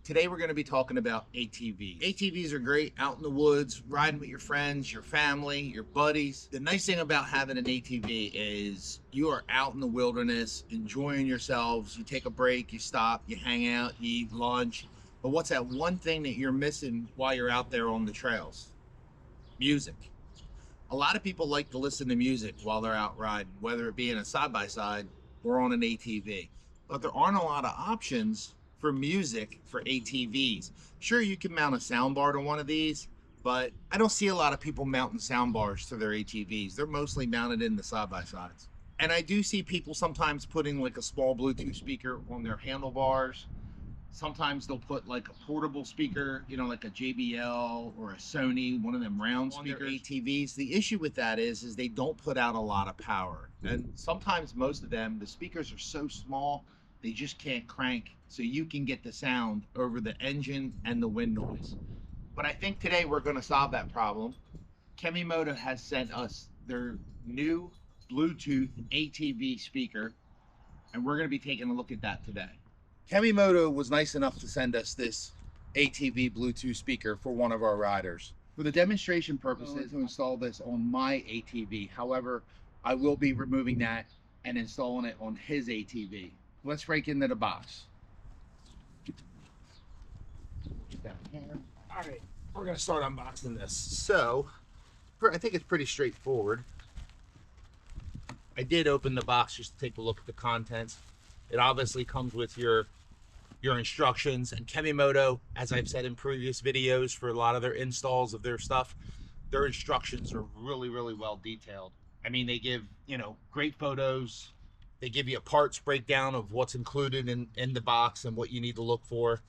Today we're going to be talking about ATVs. ATVs are great out in the woods, riding with your friends, your family, your buddies. The nice thing about having an ATV is you are out in the wilderness, enjoying yourselves. You take a break, you stop, you hang out, you eat lunch. But what's that one thing that you're missing while you're out there on the trails? Music. A lot of people like to listen to music while they're out riding, whether it be in a side-by-side or on an ATV. But there aren't a lot of options for music for ATVs. Sure, you can mount a soundbar to one of these, but I don't see a lot of people mounting soundbars to their ATVs. They're mostly mounted in the side-by-sides. And I do see people sometimes putting like a small Bluetooth speaker on their handlebars. Sometimes they'll put like a portable speaker, you know, like a JBL or a Sony, one of them round speakers on their ATVs. The issue with that is they don't put out a lot of power. And sometimes most of them, the speakers are so small, they just can't crank so you can get the sound over the engine and the wind noise. But I think today we're going to solve that problem. Kemimoto has sent us their new Bluetooth ATV speaker, and we're going to be taking a look at that today. Kemimoto was nice enough to send us this ATV Bluetooth speaker for one of our riders. For the demonstration purposes, to install this on my ATV. However, I will be removing that and installing it on his ATV. Let's break into the box. Down here. All right, we're gonna start unboxing this. So, I think it's pretty straightforward. I did open the box just to take a look at the contents. It obviously comes with your instructions, and Kemimoto, as I've said in previous videos for a lot of their installs of their stuff, their instructions are really, really well detailed. I mean, they give, you know, great photos. They give you a parts breakdown of what's included in the box and what you need to look for.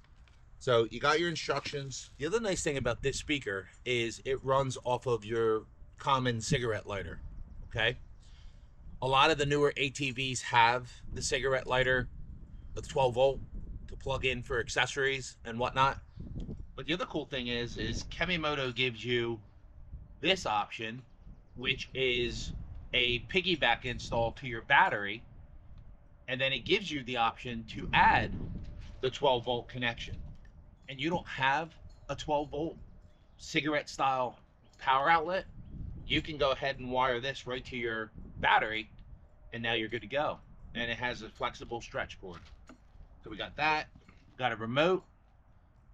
So you got your instructions. The other nice thing about this speaker is it runs off of your common cigarette lighter, okay? A lot of the newer ATVs have the cigarette lighter with 12 volt to plug in for accessories and whatnot. But the other cool thing is Kemimoto gives you this option, which is a piggyback install to your battery. And then it gives you the option to add the 12 volt connection. And you don't have a 12 volt cigarette style power outlet, you can go ahead and wire this right to your battery, and now you're good to go. And it has a flexible stretch cord. So we got that, got a remote.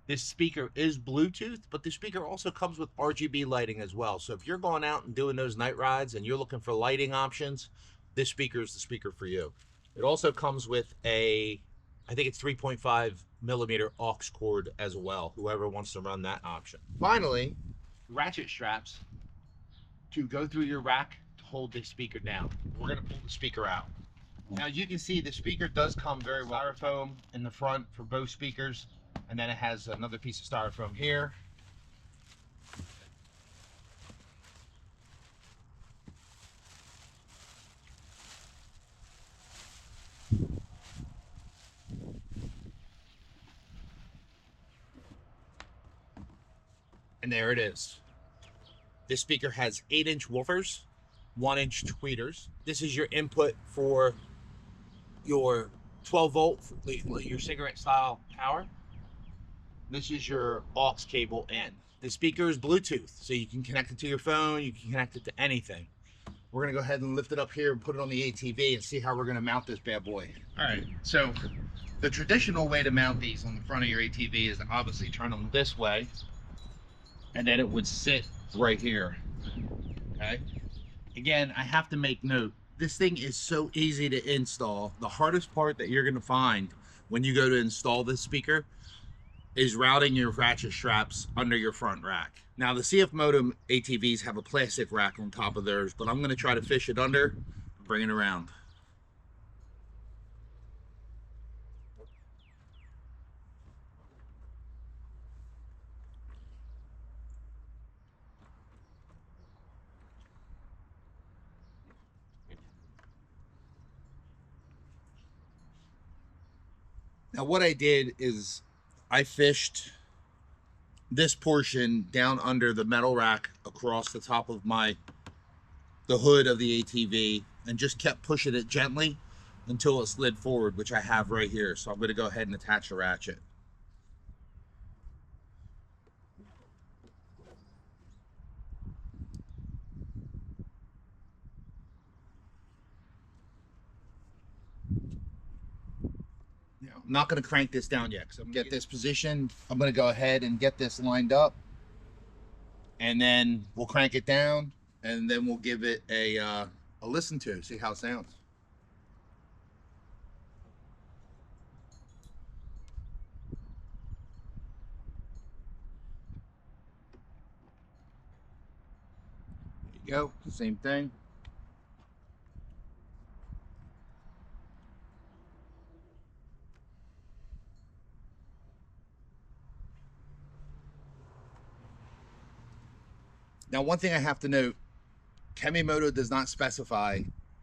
This speaker is Bluetooth, but the speaker also comes with RGB lighting as well. So if you're going out and doing those night rides and you're looking for lighting options, this speaker is the speaker for you. It also comes with I think it's 3.5 millimeter aux cord as well, whoever wants to run that option. Finally, ratchet straps to go through your rack to hold this speaker down. We're gonna pull the speaker out. Now you can see the speaker does come very well. Styrofoam in the front for both speakers, and then it has another piece of styrofoam here. And there it is. This speaker has 8-inch woofers, 1-inch tweeters. This is your input for your 12 volt, your cigarette style power. This is your aux cable in. The speaker is Bluetooth, so you can connect it to your phone, you can connect it to anything. We're gonna go ahead and lift it up here and put it on the ATV and see how we're gonna mount this bad boy. All right, so the traditional way to mount these on the front of your ATV is to obviously turn them this way, and then it would sit right here, okay? Again, I have to make note, this thing is so easy to install. The hardest part that you're gonna find when you go to install this speaker is routing your ratchet straps under your front rack. Now the CF Moto ATVs have a plastic rack on top of theirs, but I'm gonna try to fish it under and bring it around. Now what I did is I fished this portion down under the metal rack across the top of the hood of the ATV and just kept pushing it gently until it slid forward, which I have right here. So I'm going to go ahead and attach the ratchet. I'm not going to crank this down yet because I'm going to get this positioned. I'm going to go ahead and get this lined up, and then we'll crank it down, and then we'll give it a listen to, see how it sounds. There you go, same thing. Now, one thing I have to note, Kemimoto does not specify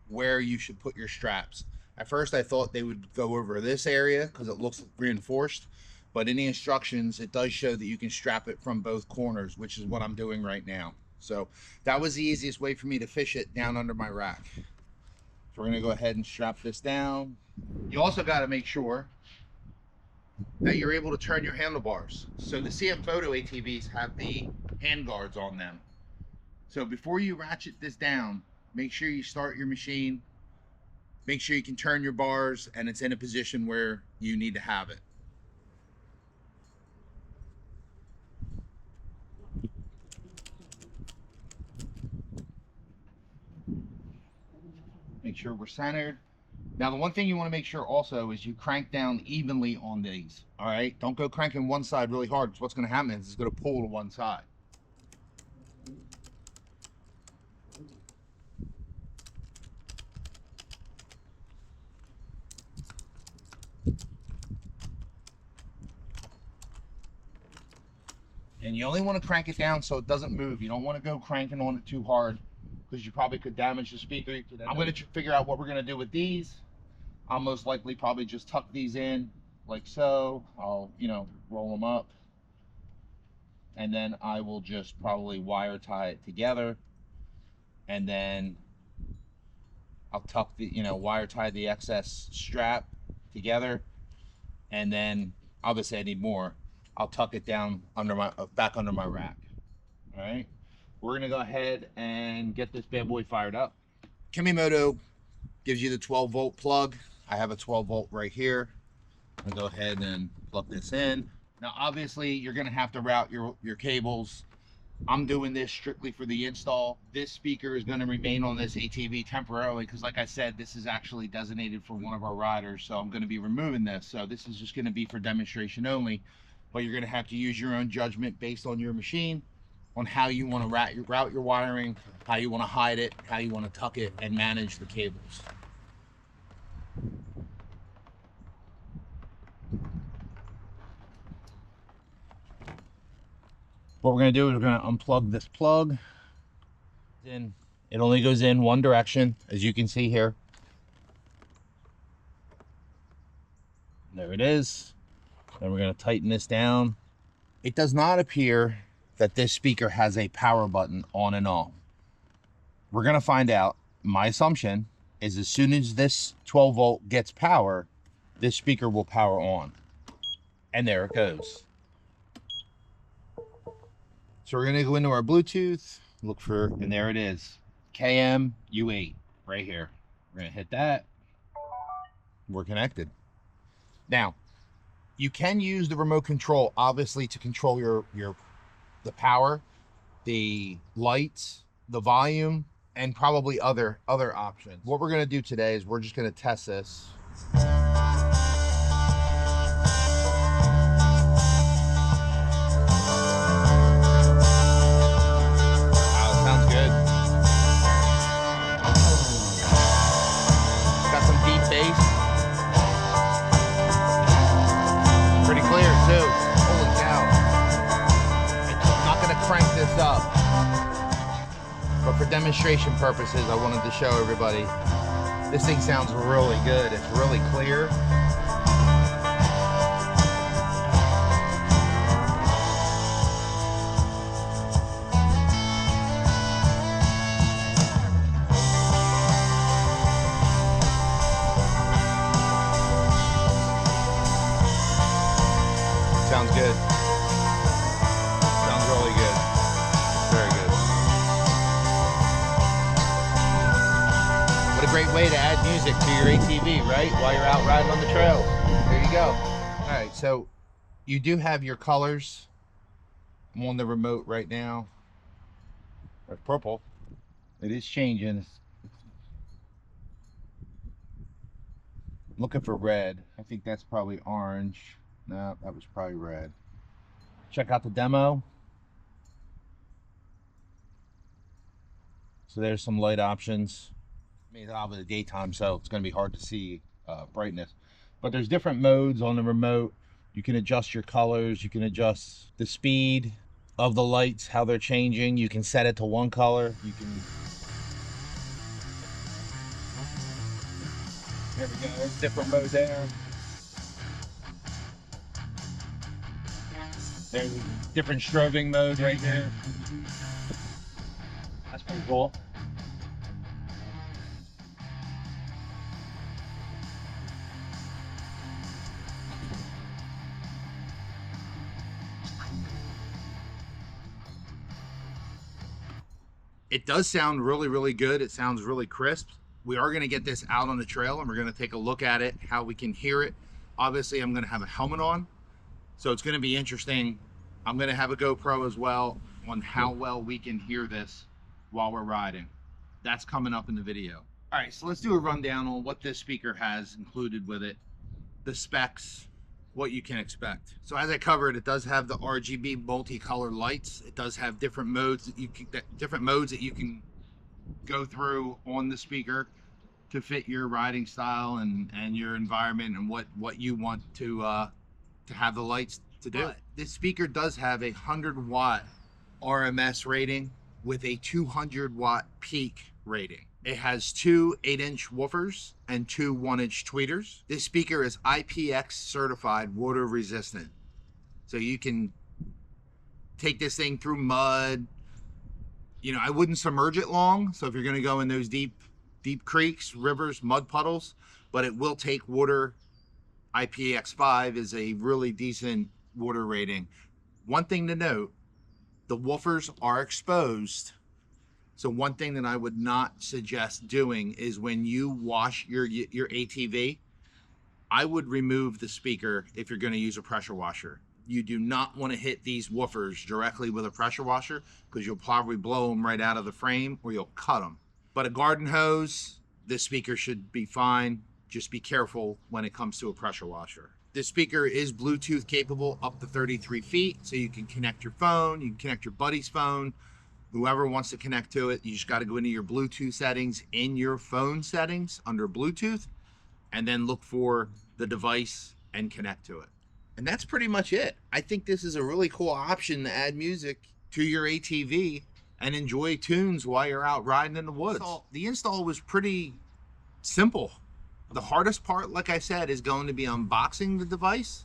where you should put your straps. At first, I thought they would go over this area because it looks reinforced, but in the instructions, it does show that you can strap it from both corners, which is what I'm doing right now. So that was the easiest way for me to fish it down under my rack. So we're gonna go ahead and strap this down. You also gotta make sure that you're able to turn your handlebars. So the CM Photo ATVs have the hand guards on them. So before you ratchet this down, make sure you start your machine, make sure you can turn your bars and it's in a position where you need to have it. Make sure we're centered. Now, the one thing you want to make sure also is you crank down evenly on these, all right? Don't go cranking one side really hard because what's going to happen is it's going to pull to one side. And you only want to crank it down so it doesn't move. You don't want to go cranking on it too hard because you probably could damage the speaker. I'm going to figure out what we're going to do with these. I'll most likely probably just tuck these in like so. I'll, roll them up. And then I will just probably wire tie it together. And then I'll tuck the, wire tie the excess strap together. And then obviously I need more. I'll tuck it down under my back under my rack. All right, we're gonna go ahead and get this bad boy fired up. Kemimoto gives you the 12-volt plug. I have a 12-volt right here. I'm gonna go ahead and plug this in. Now, obviously, you're gonna have to route your cables. I'm doing this strictly for the install. This speaker is gonna remain on this ATV temporarily because, like I said, this is actually designated for one of our riders. So I'm gonna be removing this. So this is just gonna be for demonstration only. But you're going to have to use your own judgment based on your machine on how you want to route your wiring, how you want to hide it, how you want to tuck it, and manage the cables. What we're going to do is we're going to unplug this plug. It only goes in one direction, as you can see here. There it is. Then we're going to tighten this down. It does not appear that this speaker has a power button on and off. We're going to find out. My assumption is as soon as this 12-volt gets power, this speaker will power on. And there it goes. So we're going to go into our Bluetooth, look for, and there it is. KM-U8 right here. We're going to hit that. We're connected. Now, you can use the remote control, obviously, to control the power, the lights, the volume, and probably other options. What we're going to do today is we're just going to test this. Wow, sounds good. Got some deep bass. Pretty clear too. Holy cow. I'm not going to crank this up, but for demonstration purposes, I wanted to show everybody. This thing sounds really good. It's really clear. Sounds good. Sounds really good. Very good. What a great way way to add music to your ATV, right? While you're out riding on the trail. There you go. All right, so you do have your colors. I'm on the remote right now. That's purple. It is changing. Looking for red. I think that's probably orange. No, that was probably red. Check out the demo. So there's some light options. I mean, it's obviously daytime, so it's going to be hard to see brightness. But there's different modes on the remote. You can adjust your colors. You can adjust the speed of the lights, how they're changing. You can set it to one color. You can... There we go. There's different modes there. There's different strobing modes right there. That's pretty cool. It does sound really, really good. It sounds really crisp. We are going to get this out on the trail and we're going to take a look at it, how we can hear it. Obviously, I'm going to have a helmet on, so it's going to be interesting. I'm going to have a GoPro as well on how well we can hear this while we're riding. That's coming up in the video. All right, so let's do a rundown on what this speaker has included with it, the specs, what you can expect. So as I covered, it does have the RGB multicolor lights. It does have different modes that you can go through on the speaker to fit your riding style and your environment and what you want to have the lights to do. But this speaker does have a 100-watt RMS rating with a 200-watt peak rating. It has two 8-inch woofers and two 1-inch tweeters. This speaker is IPX certified water resistant. So you can take this thing through mud. You know, I wouldn't submerge it long. So if you're gonna go in those deep creeks, rivers, mud puddles, but it will take water. IPX5 is a really decent water rating. One thing to note, the woofers are exposed. So one thing that I would not suggest doing is when you wash your ATV, I would remove the speaker if you're going to use a pressure washer. You do not want to hit these woofers directly with a pressure washer because you'll probably blow them right out of the frame or you'll cut them. But a garden hose, this speaker should be fine. Just be careful when it comes to a pressure washer. This speaker is Bluetooth capable up to 33 feet, so you can connect your phone, you can connect your buddy's phone, whoever wants to connect to it. You just got to go into your Bluetooth settings in your phone settings under Bluetooth and then look for the device and connect to it. And that's pretty much it. I think this is a really cool option to add music to your ATV and enjoy tunes while you're out riding in the woods. The install was pretty simple. The hardest part, like I said, is going to be unboxing the device,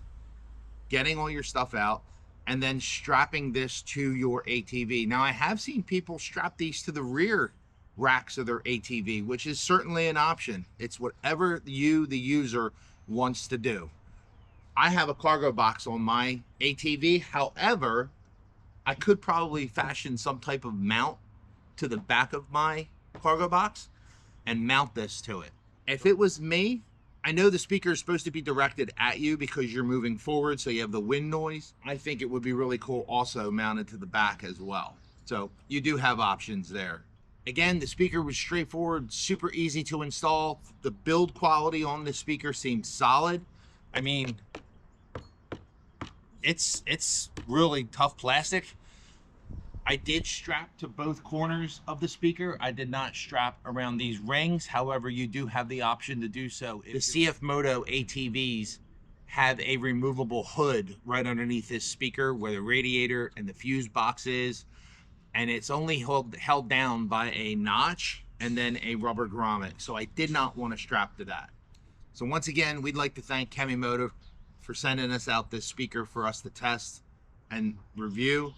getting all your stuff out, and then strapping this to your ATV. Now, I have seen people strap these to the rear racks of their ATV, which is certainly an option. It's whatever you, the user, wants to do. I have a cargo box on my ATV. However, I could probably fashion some type of mount to the back of my cargo box and mount this to it. If it was me, I know the speaker is supposed to be directed at you because you're moving forward, so you have the wind noise. I think it would be really cool also mounted to the back as well. So you do have options there. Again, the speaker was straightforward, super easy to install. The build quality on the speaker seems solid. I mean, it's really tough plastic. I did strap to both corners of the speaker. I did not strap around these rings. However, you do have the option to do so. The Kemimoto ATVs have a removable hood right underneath this speaker where the radiator and the fuse box is, and it's only held down by a notch and then a rubber grommet. So I did not want to strap to that. So once again, we'd like to thank Kemimoto for sending us out this speaker for us to test and review.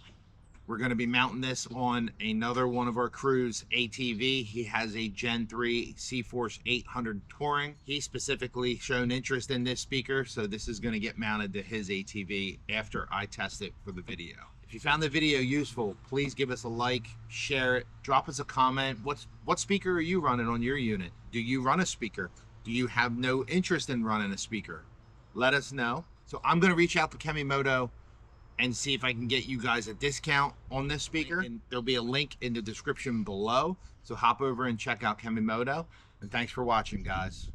We're going to be mounting this on another one of our crew's ATV. He has a Gen 3 C-Force 800 Touring. He specifically shown interest in this speaker, so this is going to get mounted to his ATV after I test it for the video. If you found the video useful, please give us a like, share it, drop us a comment. What speaker are you running on your unit? Do you run a speaker? Do you have no interest in running a speaker? Let us know. So I'm going to reach out to Kemimoto and see if I can get you guys a discount on this speaker. And there'll be a link in the description below. So hop over and check out Kemimoto. And thanks for watching, guys.